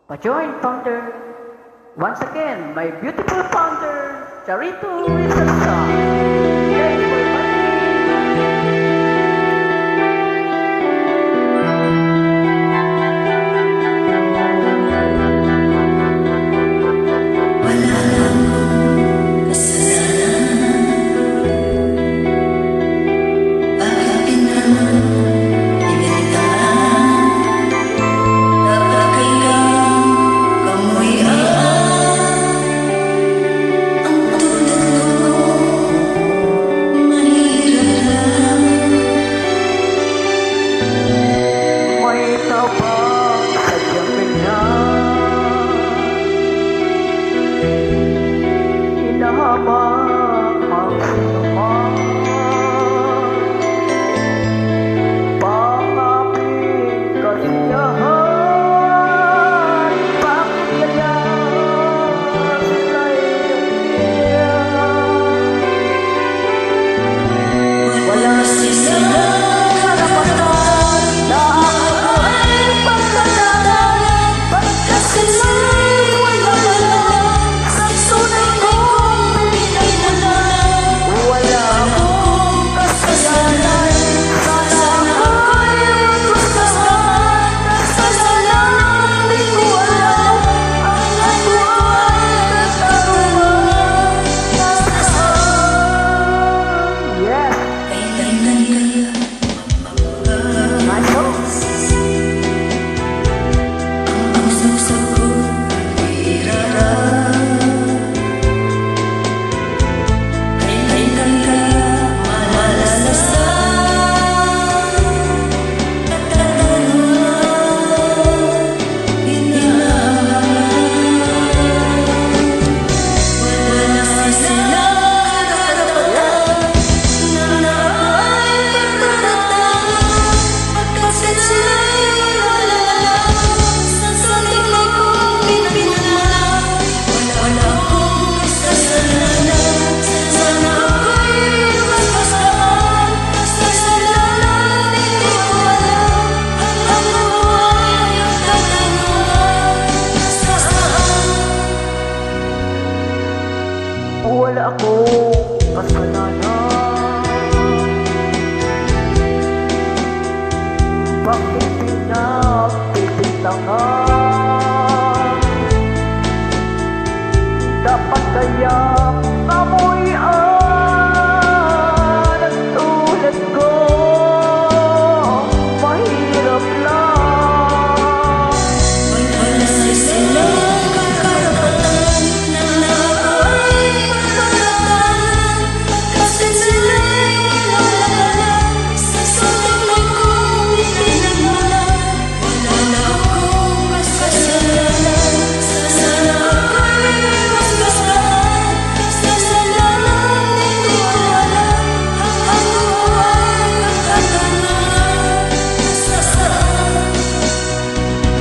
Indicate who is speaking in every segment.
Speaker 1: Pa-join founder. Once again, my beautiful founder, Charito Rizalsa. Thanks for wala akong kasalanan. Bakit pinagpipintangan? Dapat kayang amoyan ang tulad ko. Mahirap lang.
Speaker 2: Wala silang karapatan na kasi sila'y wala sa tunay kong ipinagmulan. Wala akong kasalanan. Sana ako'y maspasan. Kasalanan hindi ko alam. Ang buhay magkatanan sa saan.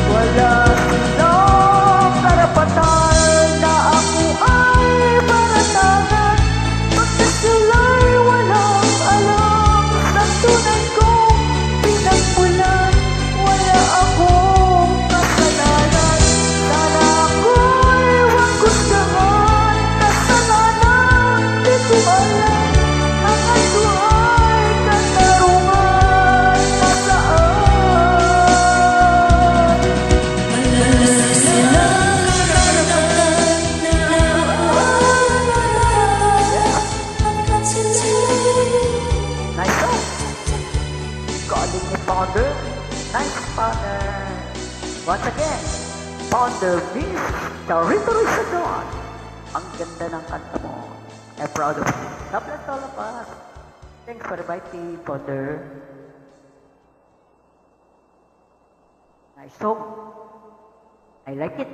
Speaker 1: Wala silang karapatan na ako ay maratangan. Pagkat sila'y walang alam sa tunay kong pinagmulan. Wala akong kasalanan. Sana ako'y huwag gustahan. Kasalanan di ko alam. Ang ano ay katarungan na saan.
Speaker 2: Wala silang karapatan na kasi sila'y
Speaker 1: Nice song. Calling me Founder. Nice partner. Once again, Founder Miss Charito Rizalsa. Ang ganda ng kanta mo. I'm proud of you. God bless all of us. Thanks for inviting, Founder. Nice song. I like it.